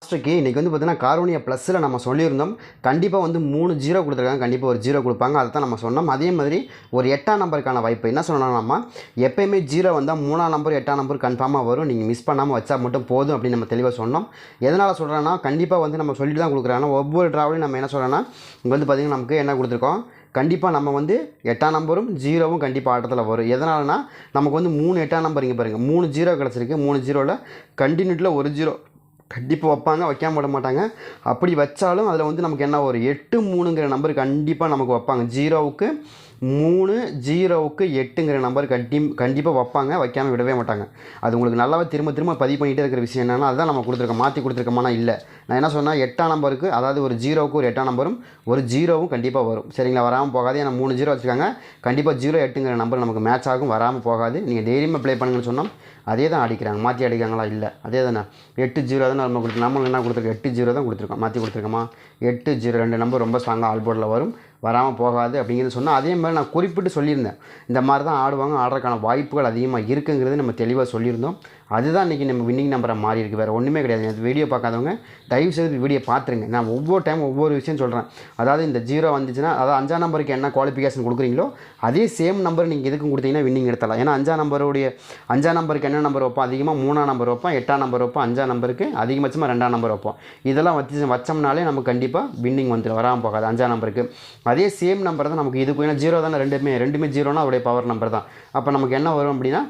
லாஸ்ட்டுக்கு இன்றைக்கி வந்து பார்த்தீங்கன்னா கார்வோனியா ப்ளஸில் நம்ம சொல்லியிருந்தோம். கண்டிப்பாக வந்து 3 0 கொடுத்துருக்காங்க. கண்டிப்பாக ஒரு 0 கொடுப்பாங்க. அதை தான் நம்ம சொன்னோம். அதே மாதிரி ஒரு 8ஆம் நம்பருக்கான வாய்ப்பு என்ன சொன்னோம்னா, நம்ம எப்போயுமே 0 வந்தால் 3ஆம் நம்பர் 8ஆம் நம்பர் கன்ஃபார்மாக வரும். நீங்கள் மிஸ் பண்ணாமல் வச்சா மட்டும் போதும் அப்படின்னு நம்ம தெளிவாக சொன்னோம். எதனால் சொல்கிறேன்னா, கண்டிப்பாக வந்து நம்ம சொல்லிட்டு தான் கொடுக்குறாங்க. ஒவ்வொரு ட்ராவலையும் நம்ம என்ன சொல்கிறோன்னா, இங்கே வந்து பார்த்திங்கன்னா நமக்கு என்ன கொடுத்துருக்கோம், கண்டிப்பாக நம்ம வந்து 8ஆம் நம்பரும் 0வும் கண்டிப்பாக ஆட்டத்தில் வரும். எதனாலனா நமக்கு வந்து 3 8ஆம் நம்பர் இங்கே பாருங்கள், 3 0 கிடச்சிருக்கு. 3 0ல் கண்டினியூட்டில் ஒரு 0 கண்டிப்பாக வைப்பாங்க, வைக்காம விட மாட்டாங்க. அப்படி வச்சாலும் அதில் வந்து நமக்கு என்ன ஒரு 8 3ங்கிற நம்பர் கண்டிப்பாக நமக்கு வைப்பாங்க. 0க்கு 3 0க்கு 8ங்கிற நம்பர் கண்டிப்பாக வைப்பாங்க, வைக்காமல் விடவே மாட்டாங்க. அது உங்களுக்கு நல்லாவே திரும்ப பதிவு பண்ணிகிட்டே இருக்கிற விஷயம் என்னென்னா, அதுதான் நம்ம கொடுத்துருக்கோம். மாற்றி கொடுத்துருக்கோமானா இல்லை. நான் என்ன சொன்னால் 8ஆம் நம்பருக்கு, அதாவது ஒரு 0க்கு ஒரு 8ஆம் நம்பரும் ஒரு 0வும் கண்டிப்பாக வரும். சரிங்களா, வராமல் போகாது. ஏன்னா 3 0 வச்சுருக்காங்க. கண்டிப்பாக 0 8ங்கிற நம்பர் நமக்கு மேட்ச் ஆகும், வராமல் போகாது. நீங்கள் தைரியமாக ப்ளே பண்ணுங்கன்னு சொன்னோம். அதே தான் அடிக்கிறாங்க. மாற்றி அடிக்கிறாங்களா? இல்லை, அதே தானே. 8 0 தான் நம்ம கொடுத்துருக்கோம். நம்ம என்ன கொடுத்துருக்கோம், 8 0 தான் கொடுத்துருக்கோம். மாற்றி கொடுத்துருக்கோமா? 8 0 2 நம்பர் ரொம்ப ஸ்ட்ராங்காக ஆல் போர்டில் வரும், வராமல் போகாது அப்படிங்கிறது சொன்னால், அதே மாதிரி நான் குறிப்பிட்டு சொல்லியிருந்தேன். இந்த மாதிரி தான் ஆடுவாங்க, ஆடுறதுக்கான வாய்ப்புகள் அதிகமாக இருக்குங்கிறது நம்ம தெளிவாக சொல்லியிருந்தோம். அதுதான் இன்றைக்கி நம்ம வின்னிங் நம்பராக மாறி இருக்குது. வேறு ஒன்றுமே கிடையாது. இந்த வீடியோ பார்க்காதவங்க தயவுசெய்து வீடியோ பார்த்துருங்க. நான் ஒவ்வொரு டைம் ஒவ்வொரு விஷயம் சொல்கிறேன். அதாவது இந்த 0 வந்துச்சுன்னா, அதாவது 5ஆம் நம்பருக்கு என்ன குவாலிஃபிகேஷன் கொடுக்குறீங்களோ அதே சேம் நம்பர் நீங்கள் இதுக்கும் கொடுத்தீங்கன்னா வின்னிங் எடுத்தலாம். ஏன்னா 5ஆம் நம்பருக்கு என்ன நம்பர் வைப்போம், அதிகமாக 3ஆம் நம்பர் வைப்போம், 8ஆம் நம்பர் வைப்போம், 5ஆம் நம்பருக்கு அதிகபட்சமாக 2ஆம் நம்பர் வைப்போம். இதெல்லாம் வச்சோம்னாலே நமக்கு கண்டிப்பாக வின்னிங் வந்துடும், வராமல் போகாது. 5ஆம் நம்பருக்கு அதே சேம் நம்பர் தான் நமக்கு இதுக்கு. ஏன்னா 0 தானே, ரெண்டுமே 0னா அவருடைய பவர் நம்பர் தான். அப்போ நமக்கு என்ன வரும் அப்படின்னா,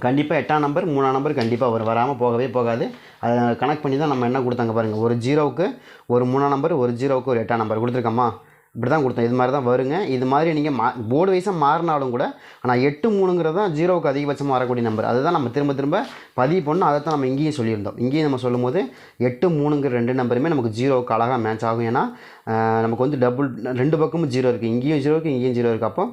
கண்டிப்பாக 8ஆம் நம்பர் 3ஆம் நம்பர் கண்டிப்பாக வரும், வராமல் போகவே போகாது. அதை கனெக்ட் பண்ணி தான் நம்ம என்ன கொடுத்தாங்க பாருங்கள். ஒரு 0க்கு ஒரு 3ஆம் நம்பர், ஒரு 0க்கு ஒரு 8ஆம் நம்பர் கொடுத்துருக்கோமா? இப்படி தான் கொடுத்தோம். இது மாதிரி தான் வருங்க. இது மாதிரி நீங்கள் போர்டு வைஸாக மாறினாலும் கூட, ஆனால் 8 3ங்கிறது தான் 0க்கு அதிகபட்சமாக வரக்கூடிய நம்பர். அதுதான் நம்ம திரும்ப பதிவு பண்ணணும். அதை தான் நம்ம இங்கேயும் சொல்லியிருந்தோம். இங்கேயும் நம்ம சொல்லும் போது 8 3ங்கிற 2 நம்பருமே நமக்கு 0க்கு அழகாக மேட்ச் ஆகும். ஏன்னா நமக்கு வந்து ரெண்டு பக்கமும் 0 இருக்குது. இங்கேயும் 0 இருக்குது, இங்கேயும் 0 இருக்குது. அப்போ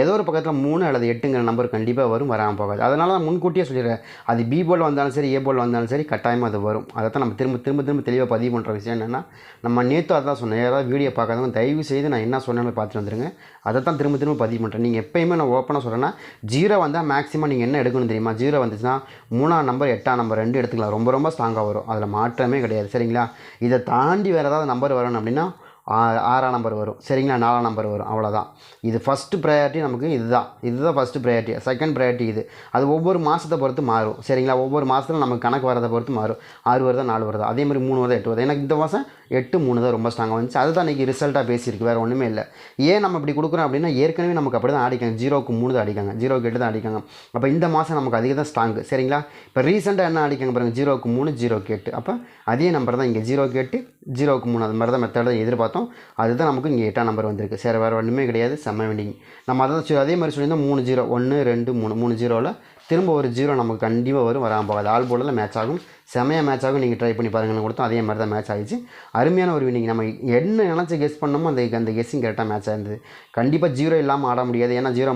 ஏதோ ஒரு பக்கத்தில் 3 அல்லது 8ங்கிற நம்பர் கண்டிப்பாக வரும், வராமல் போகாது. அதனால தான் முன்கூட்டியே சொல்லிடுறேன். அது பி போர்டில் வந்தாலும் சரி, ஏ போர்டில் வந்தாலும் சரி, கட்டாயமாக அது வரும். அதை தான் நம்ம திரும்ப தெளிவாக பதிவு பண்ணுற விஷயம் என்னென்னா, நம்ம நேற்று அதான் சொன்னேன். யாராவது வீடியோ பார்க்காதவங்க தயவு செய்து நான் என்ன சொன்னாலும் பார்த்துட்டு வந்துடுங்க. அதை தான் திரும்ப பதிவு பண்ணுறேன். நீங்கள் எப்போயுமே நான் ஓப்பனாக சொல்கிறேன்னா, 0 வந்தால் மேக்ஸிமம் நீங்கள் என்ன எடுக்கணும் தெரியுமா? 0 வந்துச்சுன்னா 3ஆம் நம்பர் 8ஆம் நம்பர் 2 எடுத்துக்கலாம். ரொம்ப ஸ்ட்ராங்காக வரும். அதில் மாற்றமே கிடையாது. சரிங்களா, இதை தாண்டி வேறு ஏதாவது நம்பர் வரணும் அப்படின்னா 6ஆம் நம்பர் வரும். சரிங்களா, 4ஆம் நம்பர் வரும். அவ்வளோதான். இது ஃபஸ்ட்டு ப்ரையாரிட்டி நமக்கு. இதுதான் ஃபஸ்ட்டு ப்ரையாரிட்டி. செகண்ட் ப்ரையாரிட்டி இது. அது ஒவ்வொரு மாதத்தை பொறுத்து மாறும். சரிங்களா, ஒவ்வொரு மாதத்தில் நமக்கு கணக்கு வரதை பொறுத்து மாறும். 6 வருதா 4 வருதா, அதே மாதிரி 3 வருதா 8 வருதா. எனக்கு இந்த மாதம் 8 3 தான் ரொம்ப ஸ்ட்ராங்காக வந்துச்சு. அதுதான் இன்றைக்கி ரிசல்ட்டாக பேசியிருக்கு, வேறு ஒன்றுமே இல்லை. ஏன் நம்ம இப்படி கொடுக்குறோம் அப்படின்னா, ஏற்கனவே நமக்கு அப்படி தான் ஆடிக்காங்க. 0க்கு 3 தான் அடிக்காங்க, 0க்கு 8 தான் அடிக்காங்க. அப்போ இந்த மாதம் நமக்கு அதிக தான் ஸ்ட்ராங்கு. சரிங்களா, இப்போ ரீசெண்டாக என்ன அடிக்காங்க பாருங்கள், 0க்கு 3 0க்கு 8. அப்போ அதே நம்பர் தான் இங்கே 0க்கு 8 0க்கு 3. அது மாதிரி தான் மெத்தட் தான் எதிர்பார்த்தோம். அதுதான் நமக்கு இங்கே 8ஆம் நம்பர் வந்திருக்கு. சரி, வேறு ஒன்றுமே கிடையாது. செம்ம வின்னிங். நம்ம அதே மாதிரி சொல்லியிருந்தோம். 3 0 1 2 3 3 0ல் திரும்ப ஒரு 0 நமக்கு கண்டிப்பாக வரும், வராமல் போகாது. ஆல் போர்டில் மேட்ச் ஆகும், செமையாக மேட்ச் ஆகும். நீங்கள் ட்ரை பண்ணி பாருங்கன்னு கொடுத்தோம். அதே மாதிரி தான் மேட்ச் ஆகிடுச்சு. அருமையான ஒரு வின்னிங். நம்ம என்ன நினச்சி கெஸ் பண்ணோமோ அந்த கெஸ்ஸிங் கரெக்டாக மேட்ச் ஆயிருந்தது. கண்டிப்பாக 0 இல்லாமல் ஆட முடியாது. ஏன்னா 0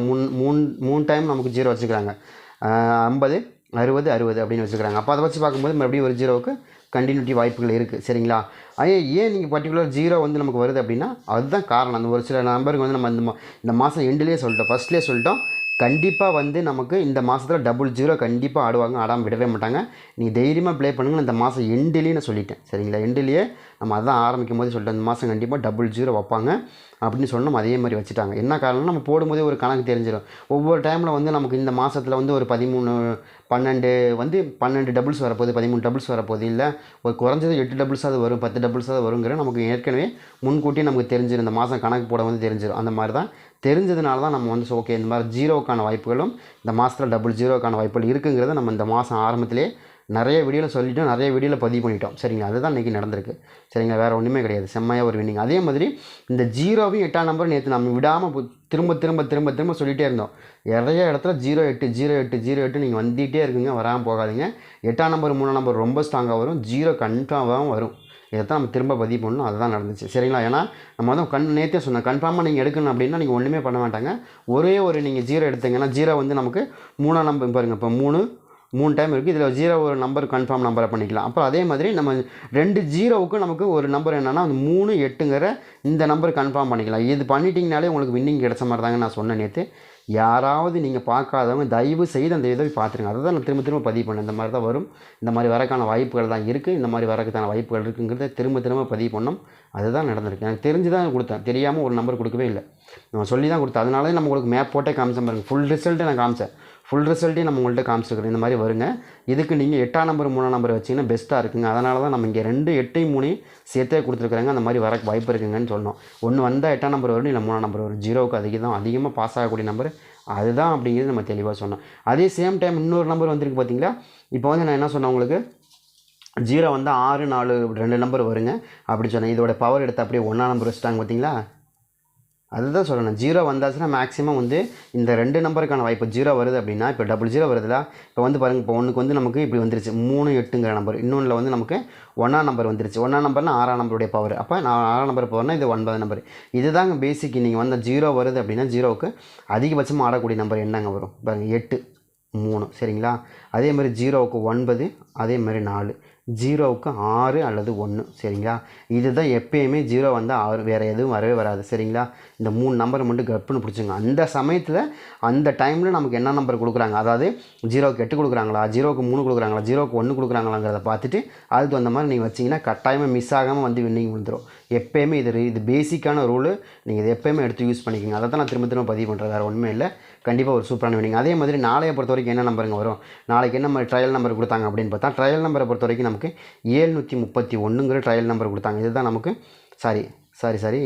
மூணு டைம் நமக்கு 0 வச்சுக்கிறாங்க. 50 60 60 அப்படின்னு வச்சுக்கிறாங்க. அப்போ அதை வச்சு பார்க்கும்போது மறுபடியும் ஒரு 0க்கு கண்டினியூட்டி வாய்ப்புகள் இருக்குது. சரிங்களா, ஏன் நீங்கள் பர்டிகுலர் 0 வந்து நமக்கு வருது அப்படின்னா, அதுதான் காரணம். அந்த ஒரு சில நம்பருக்கு வந்து நம்ம இந்த மாதம் எண்டுலேயே சொல்லிட்டோம், ஃபஸ்ட்லேயே சொல்லிட்டோம். கண்டிப்பாக வந்து நமக்கு இந்த மாதத்தில் 0 கண்டிப்பாக ஆடுவாங்க, ஆடாமல் விடவே மாட்டாங்க. நீங்கள் தைரியமாக ப்ளே பண்ணுங்கள். இந்த மாதம் எண்டுலேயே நான் சொல்லிட்டேன். சரிங்களா, எண்டுலேயே நம்ம அதான் ஆரம்பிக்கும் போது சொல்லிட்டேன், இந்த மாதம் கண்டிப்பாக 0 வைப்பாங்க அப்படின்னு சொன்னோம். அதே மாதிரி வச்சுட்டாங்க. என்ன காரணம்னா, நம்ம போடும்போதே ஒரு கணக்கு தெரிஞ்சிடும். ஒவ்வொரு டைமில் வந்து நமக்கு இந்த மாதத்தில் வந்து ஒரு 13 12 வந்து 12 டபுள்ஸ் வரப்போகுது, 13 டபுள்ஸ் வரப்போகுது, இல்லை ஒரு குறைஞ்சது 8 டபுள்ஸாவது வரும், 10 டபுள்ஸாவது வருங்கிற நமக்கு ஏற்கனவே முன்கூட்டியே நமக்கு தெரிஞ்சிடும். இந்த மாதம் கணக்கு போட வந்து தெரிஞ்சிடும். அந்த மாதிரி தான் தெரிஞ்சதுனால தான் நம்ம வந்து ஓகே, இந்த மாதிரி 0க்கான வாய்ப்புகளும் இந்த மாதத்தில் 0க்கான வாய்ப்புகள் இருக்குங்கிறத நம்ம இந்த மாதம் ஆரம்பத்திலே நிறைய வீடியோவில் சொல்லிவிட்டோம், நிறைய வீடியோவில் பதிவு பண்ணிட்டோம். சரிங்களா, அதுதான் இன்றைக்கி நடந்திருக்கு. சரிங்களா, வேறு ஒன்றுமே கிடையாது. செம்மையாக ஒரு வின்னிங். அதே மாதிரி இந்த 0வையும் 8ஆம் நம்பர் நேற்று நம்ம விடாமல் திரும்ப சொல்லிகிட்டே இருந்தோம். நிறைய இடத்துல 0 8 0 8 0 8 நீங்கள் வந்துகிட்டே இருக்குங்க, வராமல் போகாதீங்க. 8ஆம் நம்பர் 3ஆம் நம்பர் ரொம்ப ஸ்ட்ராங்காக வரும், 0 கன்ஃபார்மாக வரும். இதை தான் நம்ம திரும்ப பதிவு பண்ணணும். அதுதான் நடந்துச்சு. சரிங்களா, ஏன்னா நம்ம வந்து நேற்றே சொன்னோம், கன்ஃபார்மாக நீங்கள் எடுக்கணும் அப்படின்னா நீங்கள் ஒன்றுமே பண்ண மாட்டாங்க. ஒரே ஒரு நீங்கள் 0 எடுத்தீங்கன்னா 0 வந்து நமக்கு 3ஆம் நம்பர் பாருங்கள். இப்போ 3 டைம் இருக்குது. இதில் 0 ஒரு நம்பர் கன்ஃபார்ம் நம்பரை பண்ணிக்கலாம். அப்புறம் அதே மாதிரி நம்ம 2 0க்கு நமக்கு ஒரு நம்பர் என்னென்னா 3 8ங்கிற இந்த நம்பர் கன்ஃபார்ம் பண்ணிக்கலாம். இது பண்ணிட்டீங்கனாலே உங்களுக்கு வின்னிங் கிடைச்ச மாதிரி தாங்க நான் சொன்னேன் நேற்று. யாராவது நீங்கள் பார்க்காதவங்க தயவு செய்து அந்த இதை பார்த்துருங்க. அதை தான் நான் திரும்ப திரும்ப பதிவு பண்ணேன். இந்த மாதிரி தான் வரும், இந்த மாதிரி வரக்கான வாய்ப்புகள் தான் இருக்குது, இந்த மாதிரி வரக்கான வாய்ப்புகள் இருக்குங்கிறத திரும்ப திரும்ப பதிவு பண்ணோம். அதுதான் நடந்திருக்கு. எனக்கு தெரிஞ்சு தான் கொடுத்தேன், தெரியாமல் ஒரு நம்பர் கொடுக்கவே இல்லை, நம்ம சொல்லி தான் கொடுத்தேன். அதனால நம்ம உங்களுக்கு மேப் போட்டே காமிச்சேன் பாருங்கள். ஃபுல் ரிசல்ட்டே நான் காமிச்சேன், ஃபுல் ரிசல்ட்டையும் நம்ம உங்கள்கிட்ட காமிச்சிருக்கிறோம். இந்த மாதிரி வருங்க. இதுக்கு நீங்கள் 8ஆம் நம்பர் 3ஆம் நம்பர் வச்சிங்கன்னா பெஸ்ட்டாக இருக்குங்க. அதனால தான் நம்ம இங்கே 2 8 3 சேர்த்தே கொடுத்துருக்குறாங்க. அந்த மாதிரி வர வாய்ப்பு இருக்குங்கன்னு சொன்னோம். ஒன்று வந்தால் 8ஆம் நம்பர் வரும், இல்லை 3ஆம் நம்பர் வரும். 0க்கு அதிகமாக பாஸ் ஆகக்கூடிய நம்பர் அதுதான் அப்படிங்கிறது நம்ம தெளிவாக சொன்னோம். அதே சேம் டைம் இன்னொரு நம்பர் வந்திருக்கு பார்த்தீங்களா. இப்போ வந்து நான் என்ன சொன்னேன் உங்களுக்கு, 0 வந்தால் 6 4 2 நம்பர் வருங்க அப்படி சொன்னேன். இதோட பவர் எடுத்து அப்படியே 1ஆம் நம்பர் வச்சுட்டாங்க பார்த்தீங்களா. அதுதான் சொல்லணும். 0 வந்தாச்சுன்னா மேக்ஸிமம் வந்து இந்த 2 நம்பருக்கான வாய்ப்பு. 0 வருது அப்படின்னா இப்போ 00 வருதுல, இப்போ வந்து பாருங்கள், இப்போ ஒன்றுக்கு வந்து நமக்கு இப்படி வந்துருச்சு 3 8ங்கிற நம்பர், இன்னொன்றில் வந்து நமக்கு 1ஆம் நம்பர் வந்துருச்சு. 1ஆம் நம்பர்னா 6ஆம் நம்பருடைய பவர். அப்போ நான் 6ஆம் நம்பர் பவர்னால் இது 9 நம்பர். இதுதாங்க பேசிக். நீங்கள் வந்து 0 வருது அப்படின்னா 0க்கு அதிகபட்சமாக ஆடக்கூடிய நம்பர் என்னங்க வரும் பாருங்கள், 8 3 சரிங்களா. அதே மாதிரி 0க்கு 9, அதே மாதிரி 4, 0க்கு 6 அல்லது 1 சரிங்களா. இதுதான் எப்பயுமே 0 வந்தால் 6, வேறு எதுவும் வரவே வராது சரிங்களா. இந்த 3 நம்பரை மட்டும் கப்புன்னு பிடிச்சிங்க. அந்த சமயத்தில் அந்த டைமில் நமக்கு என்ன நம்பர் கொடுக்குறாங்க, அதாவது 0க்கு 8 கொடுக்குறாங்களா, 0க்கு 3 கொடுக்குறாங்களா, 0க்கு 1 கொடுக்குறாங்களாங்கிறத பார்த்துட்டு அதுக்கு தகுந்த மாதிரி நீங்கள் வச்சிங்கன்னா கட்டாயமாக மிஸ் ஆகாமல் வந்து வின்னிங் வந்துடும். எப்போயுமே இது பேசிக்கான ரூலு. நீங்கள் இது எப்போயுமே எடுத்து யூஸ் பண்ணிக்கோங்க. அதை தான் நான் திரும்ப திரும்ப பதிவு பண்ணுறேன், வேறு ஒன்றுமே இல்லை. கண்டிப்பாக ஒரு சூப்பரான வின்னிங். அதே மாதிரி நாளையை பொறுத்த வரைக்கும் என்ன நம்பருங்க வரும், நாளைக்கு என்ன மாதிரி ட்ரையல் நம்பர் கொடுத்தாங்க அப்படின்னு பார்த்தா, ட்ரையல் நம்பரை பொறுத்த வரைக்கும் நமக்கு 731ங்கிற ட்ரையல் நம்பர் கொடுத்தாங்க. இதுதான் நமக்கு சாரி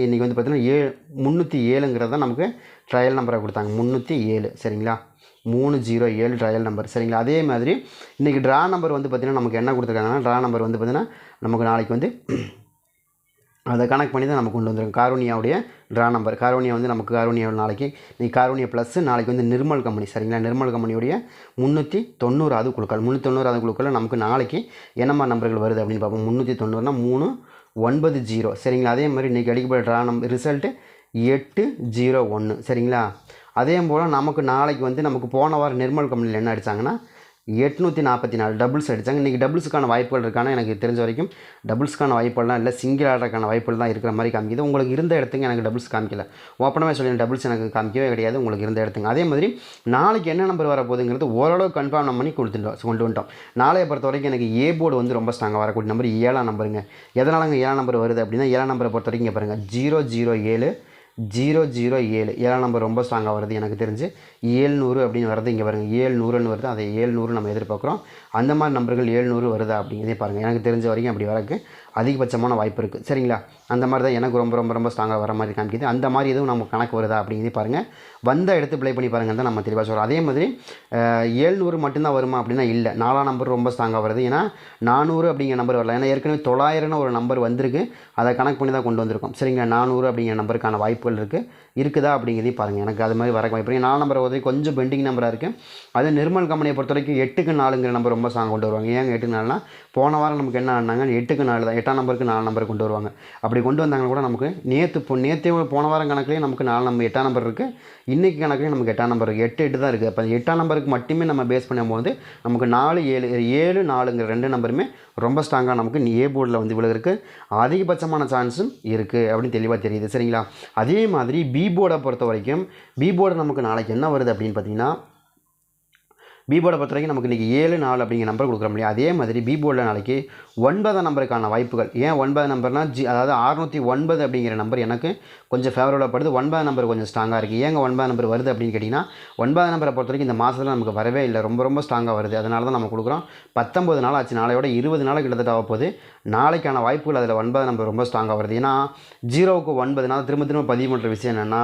இன்றைக்கி வந்து பார்த்திங்கன்னா 307ங்கிறது தான் நமக்கு ட்ரையல் நம்பரை கொடுத்தாங்க. 307 சரிங்களா. 307 ட்ரையல் நம்பர் சரிங்களா. அதே மாதிரி இன்றைக்கி ட்ரா நம்பர் வந்து பார்த்திங்கன்னா நமக்கு என்ன கொடுத்துருக்காங்கன்னா, ட்ரா நம்பர் வந்து பார்த்திங்கன்னா நமக்கு நாளைக்கு வந்து அதை கனெக்ட் பண்ணி தான் நம்ம கொண்டு வந்துருக்கோம். காரூனியாவுடைய ட்ரா நம்பர். காரூனியா வந்து நமக்கு காரூனியாவில் நாளைக்கு காரூனியா ப்ளஸ் நாளைக்கு வந்து நிர்மல் கம்பெனி சரிங்களா. நிர்மல் கம்பெனியுடைய 390 குழுக்கள். 390 குழுக்களில் நமக்கு நாளைக்கு என்னம்மா நம்பர்கள் வருது அப்படின்னு பார்ப்போம். 390னா 390 சரிங்களா. அதே மாதிரி இன்றைக்கி அடிக்கப்பட்ட ட்ரா நம்பர் ரிசல்ட்டு 801 சரிங்களா. அதே போல் நமக்கு நாளைக்கு வந்து நமக்கு போன வாரம் நிர்மல் கம்பெனியில் என்ன அடித்தாங்கன்னா 844 டபுள்ஸ் அடித்தாங்க. இன்றைக்கி டபுள்ஸுக்கான வாய்ப்புகள் இருக்கான எனக்கு தெரிஞ்ச வரைக்கும் டபுள்ஸுக்கான வாய்ப்புகள்லாம் இல்லை, சிங்கிள் ஆர்டருக்கான வாய்ப்புகள் தான் இருக்கிற மாதிரி காமிக்குது. உங்களுக்கு இருந்த இடத்துக்கு எனக்கு டபுள்ஸ் காமிக்கல, ஓப்பனாகவே சொல்லி டபுள்ஸ் எனக்கு காமிக்கவே கிடையாது, உங்களுக்கு இருந்த இடத்துக்கு. அதே மாதிரி நாளைக்கு என்ன நம்பர் வரப்போகுதுங்கிறது ஓரளவு கன்ஃபார்ம் பண்ணி கொண்டு வந்துட்டோம். நாளையை பொறுத்த வரைக்கும் எனக்கு ஏ போர்டு வந்து ரொம்ப ஸ்ட்ராங்காக வரக்கூடிய நம்பர் 7ஆம் நம்பருங்க. எதனாலங்க 7ஆம் நம்பர் வருது அப்படின்னா, 7ஆம் நம்பரை பொறுத்த வரைக்கும் இங்கே பாருங்கள் 007 007 7ஆம் நம்பர் ரொம்ப ஸ்ட்ராங்காக வருது. எனக்கு தெரிஞ்சு 700 அப்படின்னு வருது. இங்கே பாருங்கள் 700ன்னு வருது. அதை 700 நம்ம எதிர்பார்க்குறோம். அந்த மாதிரி நம்பர்கள் 700 வருதா அப்படிங்கிறதே பாருங்கள். எனக்கு தெரிஞ்ச வரைக்கும் அப்படி வரக்கு அதிகபட்சமான வாய்ப்பு இருக்குது சரிங்களா. அந்த மாதிரி தான் எனக்கு ரொம்ப ரொம்ப ரொம்ப ஸ்ட்ராங்காக வர மாதிரி காமிக்குது. அந்த மாதிரி எதுவும் நம்ம கணக்கு வருதா அப்படிங்கிறதே பாருங்கள். வந்த எடுத்து ப்ளே பண்ணி பாருங்கள் தான் நம்ம தெளிவாக சொல்கிறோம். அதே மாதிரி 700 மட்டும்தான் வருமா அப்படின்னா இல்லை, 4ஆம் நம்பர் ரொம்ப ஸ்ட்ராங்காக வருது. ஏன்னா 400 அப்படிங்கிற நம்பர் வரல, ஏன்னா ஏற்கனவே 900ன்னு ஒரு நம்பர் வந்திருக்கு, அதை கணக்கு பண்ணி தான் கொண்டு வந்திருக்கோம் சரிங்களா. 400 அப்படிங்கிற நம்பருக்கான வாய்ப்புகள் இருக்குதா அப்படிங்கிறதையும் பாருங்கள். எனக்கு அது மாதிரி வர வாய்ப்பு. 4 நம்பர் வந்து கொஞ்சம் பெண்டிங் நம்பராக இருக்குது. அது நிர்மல் கம்பெனியை பொறுத்த வரைக்கும் 8க்கு 4ங்கிற நம்பர் ரொம்ப ஸ்ட்ராங் கொண்டு வருவாங்க. ஏங்க 8க்கு 4னா போன வாரம் நமக்கு என்ன ஆனாங்க, 8க்கு 4 தான், 8ஆம் நம்பருக்கு 4 நம்பர் கொண்டு வருவாங்க. அப்படி கொண்டு வந்தாங்கன்னா கூட நமக்கு நேற்று போன வாரம் கணக்குலேயே நமக்கு 4 நம்பர் 8ஆம் நம்பர் இருக்குது, இன்றைக்கி கணக்குலேயே நமக்கு 8ஆம் நம்பர் இருக்குது. 8 தான் இருக்குது. அப்போ 8ஆம் நம்பருக்கு மட்டுமே நம்ம பேஸ் பண்ணும்போது நமக்கு 4 7 4ங்கிற 2 நம்பருமே ரொம்ப ஸ்ட்ராங்காக நமக்கு ஏ போர்டில் வந்து இவ்வளோ இருக்குது, அதிகபட்சமான சான்ஸும் இருக்குது அப்படின்னு தெளிவாக தெரியுது சரிங்களா. அதே மாதிரி பி போர்டை பொறுத்த வரைக்கும் பி போர்டு நமக்கு நாளைக்கு என்ன வருது அப்படின்னு பார்த்தீங்கன்னா, பி போர்டை பொறுத்த வரைக்கும் நமக்கு இன்றைக்கி 7 4 அப்படிங்கிற நம்பர் கொடுக்குற முடியும். அதே மாதிரி பி போர்டில் நாளைக்கு 9 நம்பருக்கான வாய்ப்புகள். ஏன் 9 நம்பர்னால் அதாவது 609 அப்படிங்கிற நம்பர் எனக்கு கொஞ்சம் ஃபேவரபுளாக படுது. 9 நம்பர் கொஞ்சம் ஸ்ட்ராங்காக இருக்குது. ஏங்க 9 நம்பர் வருது அப்படின்னு கேட்டிங்கன்னா, 9 நம்பரை பொறுத்த வரைக்கும் இந்த மாதத்தில் நமக்கு வரவே இல்லை, ரொம்ப ரொம்ப ஸ்ட்ராங்காக வருது. அதனால தான் நம்ம கொடுக்குறோம். 19 நாள் ஆச்சு, நாளையோட 20 நாள் கிட்டத்தட்ட ஆகப்போகுது. நாளைக்கான வாய்ப்புகள் அதில் 9 நம்பர் ரொம்ப ஸ்ட்ராங்காக வருது. ஏன்னா 0க்கு 9 நாள் திரும்ப பதிவு பண்ணுற விஷயம் என்னென்னா,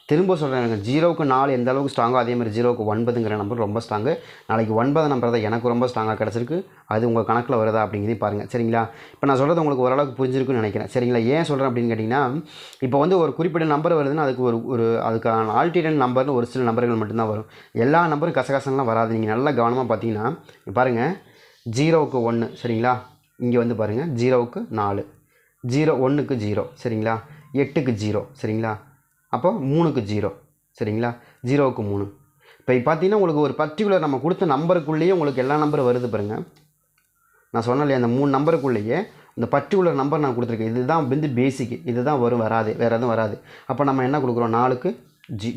திரும்ப சொல்கிறேன், எனக்கு 0க்கு 4 எந்த அளவுக்கு ஸ்ட்ராங்கோ அதே மாதிரி 0க்கு 9ங்கிற நம்பர் ரொம்ப ஸ்ட்ராங்கு. நாளைக்கு 9 நம்பர் தான் எனக்கு ரொம்ப ஸ்ட்ராங்காக கிடச்சிருக்கு. அது உங்கள் கணக்கில் வருதா அப்படிங்கிறதையும் பாருங்கள் சரிங்களா. இப்போ நான் சொல்கிறது உங்களுக்கு ஓரளவுக்கு புரிஞ்சிருக்குன்னு நினைக்கிறேன் சரிங்களா. ஏன் சொல்கிறேன் அப்படின்னு கேட்டிங்கன்னா, இப்போ வந்து ஒரு குறிப்பிட்ட நம்பர் வருதுன்னா அதுக்கு அதுக்கான ஆல்டர்னேட் நம்பர்னு ஒரு சில நம்பர்கள் மட்டும்தான் வரும். எல்லா நம்பரும் கசகசன்லாம் வராது. நீங்கள் நல்லா கவனமாக பார்த்தீங்கன்னா பாருங்கள், 0க்கு 1 சரிங்களா, இங்கே வந்து பாருங்கள் 0க்கு 4, 1க்கு 0 சரிங்களா, 8க்கு 0 சரிங்களா, அப்போ 3க்கு 0 சரிங்களா, 0க்கு 3. இப்போ பார்த்தீங்கன்னா உங்களுக்கு ஒரு பர்டிகுலர் நம்ம கொடுத்த நம்பருக்குள்ளேயே உங்களுக்கு எல்லா நம்பரும் வருது பாருங்கள். நான் சொன்னேன் இல்லையா, அந்த 3 நம்பருக்குள்ளேயே இந்த பர்டிகுலர் நம்பர் நான் கொடுத்துருக்கேன். இதுதான் வந்து பேசிக்கு, இதுதான் வரும், வராது, வேறு எதுவும் வராது. அப்போ நம்ம என்ன கொடுக்குறோம், 4க்கு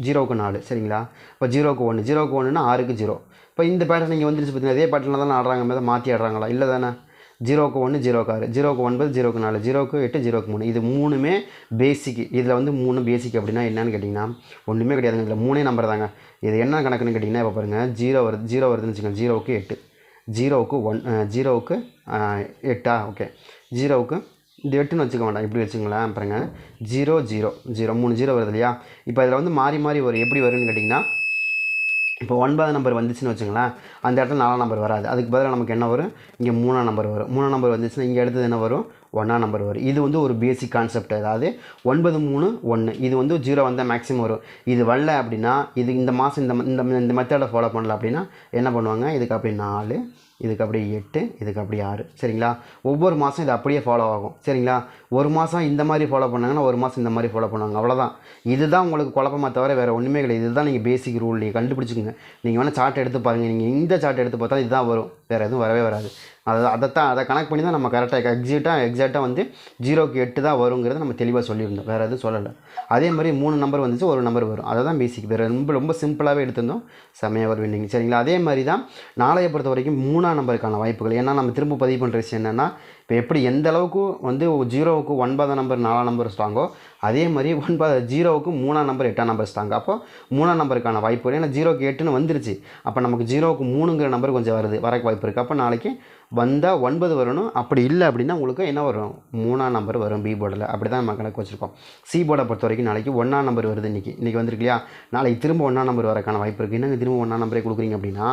ஜீரோவுக்கு 4 சரிங்களா. இப்போ 0க்கு 1 0க்கு 1ன்னா 6க்கு 0. இப்போ இந்த பேட்டர்ன் நீங்கள் வந்துருச்சு பார்த்தீங்கன்னா அதே பேட்டர்னில் தானே ஆடுறாங்க, மாதிரி மாற்றி ஆடுறாங்களா? இல்லை தானே. 0க்கு 1 0க்கு 6 0க்கு 9 0க்கு 4 0க்கு 8 0க்கு 3 இது 3மே பேசிக்கு. இதில் வந்து 3 பேசிக் அப்படின்னா என்னன்னு கேட்டிங்கன்னா ஒன்றுமே கிடையாதுங்க. இதில் 3 நம்பர் தாங்க. இது என்ன கணக்குன்னு கேட்டிங்கன்னா இப்போ பாருங்கள் 0 வருதுன்னு வச்சுக்கோங்க. 0க்கு 8 0க்கு 1 0க்கு 8 ஓகே 0க்கு இந்த 8ன்னு வச்சுக்க வேண்டாம், இப்படி வச்சுங்களேன். பாருங்கள் 0 0 0 3 0 வருது இல்லையா. இப்போ இதில் வந்து மாறி மாறி வரும். எப்படி வரும்னு கேட்டிங்கன்னா இப்போ 9 நம்பர் வந்துச்சுன்னு வச்சுங்களேன், அந்த இடத்துல 4 நம்பர் வராது. அதுக்கு பதிலாக நமக்கு என்ன வரும், இங்கே 3 நம்பர் வரும். 3 நம்பர் வந்துச்சுன்னா இங்கே அடுத்தது என்ன வரும், 1 நம்பர் வரும். இது வந்து ஒரு பேசிக் கான்செப்ட். அதாவது 9 3 1 இது வந்து 0 வந்தால் மேக்ஸிமம் வரும். இது வரல அப்படின்னா இது இந்த மாதம் இந்த மெத்தடை ஃபாலோ பண்ணல அப்படின்னா என்ன பண்ணுவாங்க, இதுக்கு அப்படி 4 இதுக்கு அப்படியே 8 இதுக்கு அப்படியே 6 சரிங்களா. ஒவ்வொரு மாதம் இது அப்படியே ஃபாலோ ஆகும் சரிங்களா. ஒரு மாதம் இந்த மாதிரி ஃபாலோ பண்ணாங்கன்னா ஒரு மாதம் இந்த மாதிரி ஃபாலோ பண்ணுவாங்க, அவ்வளோதான். இதுதான் உங்களுக்கு குழப்பமாக தவிர வேறு ஒன்றுமே கிடையாது. இதுதான் நீங்கள் பேசிக் ரூல். நீங்கள் கண்டுபிடிச்சிக்கோங்க. நீங்கள் வேணால் சார்ட் எடுத்து பாருங்கள். நீங்கள் இந்த சார்ட் எடுத்து பார்த்தா இதுதான் வரும், வேறு எதுவும் வரவே வராது. அதை கனெக்ட் பண்ணி தான் நம்ம கரெக்டாக எக்ஸாக்டாக வந்து 0க்கு 8 தான் வருங்கிறத நம்ம தெளிவாக சொல்லியிருந்தோம், வேறு எதுவும் சொல்லலை. அதே மாதிரி 3 நம்பர் வந்துச்சு, ஒரு நம்பர் வரும். அதை தான் பேசிக். வேறு ரொம்ப சிம்பிளாகவே எடுத்திருந்தோம், செம்மையாக வரும் வின்னிங் சரிங்களா. அதே மாதிரி தான் நாளையை பொறுத்த வரைக்கும் 3ஆம் நம்பருக்கான வாய்ப்புகள். ஏன்னா நம்ம திரும்ப பதிவு பண்ணுற விஷயம் என்னென்னா, இப்போ எப்படி எந்த அளவுக்கு வந்து 0க்கு 9 நம்பர் 4 நம்பர் ஸ்ட்ராங்கோ அதே மாதிரி 0க்கு 3ஆம் நம்பர் 8ஆம் நம்பர் ஸ்ட்ராங். அப்போ 3ஆம் நம்பருக்கான வாய்ப்பு. ஏன்னா 0க்கு 8ன்னு வந்துருச்சு. அப்போ நமக்கு 0க்கு 3ங்கிற நம்பர் கொஞ்சம் வரக்கு வாய்ப்பு இருக்குது. அப்போ நாளைக்கு வந்தால் 9 வரணும். அப்படி இல்லை அப்படின்னா உங்களுக்கு என்ன வரும், 3ஆம் நம்பர் வரும் பி போர்டில். அப்படி தான் நம்ம கணக்கு வச்சுருக்கோம். சி போர்டை பொறுத்த வரைக்கும் நாளைக்கு 1ஆம் நம்பர் வருது. இன்றைக்கி வந்திருக்கு இல்லையா. நாளைக்கு திரும்ப 1ஆம் நம்பர் வரக்கான வாய்ப்பு இருக்குது. என்னங்க திரும்ப 1ஆம் நம்பரே கொடுக்குறீங்க அப்படின்னா,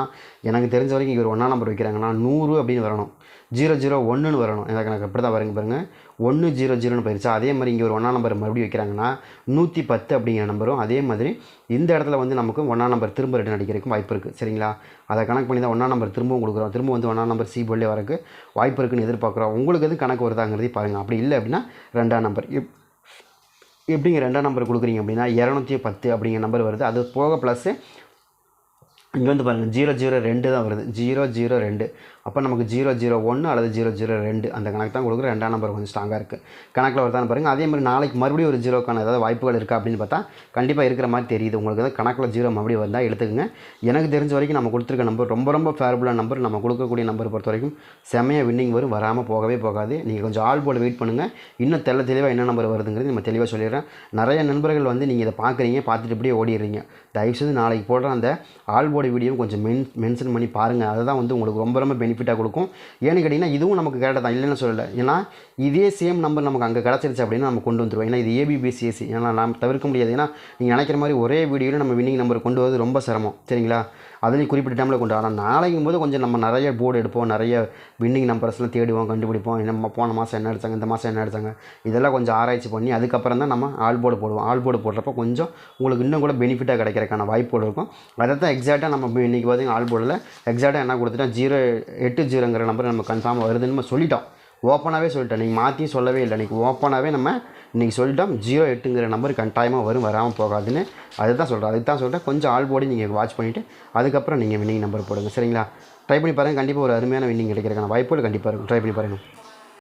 எனக்கு தெரிஞ்ச வரைக்கும் இங்கே ஒரு 1ஆம் நம்பர் வைக்கிறாங்கன்னா 100 அப்படின்னு வரணும், 001ன்னு வரணும். எனக்கு அப்படி தான் வருங்க பாருங்கள். 1 0 0ன்னு போயிடுச்சா. அதே மாதிரி இங்கே ஒரு 1ஆம் நம்பர் மறுபடியும் வைக்கிறாங்கன்னா 110 அப்படிங்கிற நம்பரும் அதே மாதிரி இந்த இடத்துல வந்து நமக்கு 1ஆம் நம்பர் திரும்ப ரிட்டன் அடிக்கிறதுக்கும் வாய்ப்பு இருக்குது சரிங்களா. அதை கணக்கு பண்ணி தான் 1ஆம் நம்பர் திரும்பவும் கொடுக்குறோம். திரும்ப வந்து 1ஆம் நம்பர் சி போர்டில் வரக்கு வாய்ப்பு இருக்குன்னு எதிர்பார்க்குறோம். உங்களுக்கு எது கணக்கு வருதாங்கிறதையும் பாருங்கள். அப்படி இல்லை அப்படின்னா 2ஆம் நம்பர் எப்படிங்க 2ஆம் நம்பர் கொடுக்குறீங்க அப்படின்னா 210 அப்படிங்கிற நம்பர் வருது. அது போக ப்ளஸ்ஸு இங்கே வந்து பாருங்கள் 002 தான் வருது, 002. அப்போ நமக்கு 001 அல்லது 002 அந்த கணக்கு தான் கொடுக்குற. 2ஆம் நம்பர் கொஞ்சம் ஸ்ட்ராங்காக இருக்குது. கணக்கில் வருதான்னு பாருங்கள். அதே மாதிரி நாளைக்கு மறுபடியும் ஒரு 0க்கான ஏதாவது வாய்ப்புகள் இருக்கா அப்படின்னு பார்த்தா கண்டிப்பாக இருக்கிற மாதிரி தெரியுது. உங்களுக்கு ஏதாவது கணக்கில் 0 மறுபடியும் வந்தால் எடுத்துக்கங்க. எனக்கு தெரிஞ்ச வரைக்கும் நம்ம கொடுத்துருக்க நம்பர் ரொம்ப ஃபேவரபுளான நம்பர். நம்ம கொடுக்கக்கூடிய நம்பர் பொறுத்த வரைக்கும் செம்மையாக வின்னிங் வரும், வராமல் போகவே போகாது. நீங்கள் கொஞ்சம் ஆல் போர்டு வெயிட் பண்ணுங்கள். இன்னும் தெளிவாக என்ன நம்பர் வருதுங்கிறது நம்ம தெளிவாக சொல்லிடுறேன். நிறைய நண்பர்கள் வந்து நீங்கள் இதை பார்க்குறீங்க, பார்த்துட்டு இப்படியே ஓடிடுறீங்க. தயவுசெய்து நாளைக்கு போடுற அந்த ஆல் போர்டு வீடியோ கொஞ்சம் மென்ஷன் பண்ணி பாருங்கள். அதுதான் வந்து உங்களுக்கு ரொம்ப பெனிஃபிட்டாக கொடுக்கும். ஏன்னு கேட்டிங்கன்னா இதுவும் நமக்கு கரெக்டாக தான், இல்லைன்னு சொல்லலை. ஏன்னா இதே சேம் நம்பர் நமக்கு அங்கே கிடச்சிருச்சு அப்படின்னா நம்ம கொண்டு வந்துடுவோம். ஏன்னா இது ஏபிபிசிஎஸ்சி, ஏன்னா நம்ம தவிர்க்க முடியாது. ஏன்னா நீங்கள் நினைக்கிற மாதிரி ஒரே வீடியோவில் நம்ம வின்னிங் நம்பர் கொண்டு வரது ரொம்ப சிரமம் சரிங்களா. அதுலேயும் குறிப்பிட்ட டைமில் கொண்டு ஆனால் நாளைக்கும் போது கொஞ்சம் நம்ம நிறைய போர்டு எடுப்போம், நிறைய வின்னிங் நம்பர்ஸ்லாம் தேடுவோம், கண்டுபிடிப்போம். நம்ம போன மாதம் என்ன அடித்தாங்க, இந்த மாதம் என்ன அடித்தாங்க, இதெல்லாம் கொஞ்சம் ஆராய்ச்சி பண்ணி அதுக்கப்புறம் தான் நம்ம ஆல் போர்டு போடுவோம். ஆல் போர்டு போடுறப்போ கொஞ்சம் உங்களுக்கு இன்னும் கூட பெனிஃபிட்டாக கிடைக்கிறதுக்கான வாய்ப்புகள் இருக்கும். அதை தான் எக்ஸாக்டாக நம்ம இன்றைக்கி பார்த்தீங்கன்னா ஆல் போர்டில் எக்ஸாக்டாக என்ன கொடுத்துட்டோம், 080ங்கிற நம்பர் நம்ம கன்ஃபார்மாக வருதுன்னு நம்ம சொல்லிட்டோம். ஓப்பனாகவே சொல்லிட்டோம், நீங்கள் மாற்றியும் சொல்லவே இல்லை. இன்றைக்கி ஓப்பனாகவே நம்ம இன்றைக்கி சொல்லிட்டோம் 08ங்கிற நம்பர் கட்டாயமாக வராமல் போகாதுன்னு. அதுதான் சொல்கிறேன். கொஞ்சம் ஆல் போர்டு நீங்கள் வாட்ச் பண்ணிவிட்டு அதுக்கப்புறம் நீங்கள் வின்னிங் நம்பர் போடுங்க சரிங்களா. ட்ரை பண்ணி பாருங்கள். கண்டிப்பாக ஒரு அருமையான வின்னிங் கிடைக்கிறதுக்கான வாய்ப்புகள் கண்டிப்பாக இருக்கும். ட்ரை பண்ணி பாருங்கள்.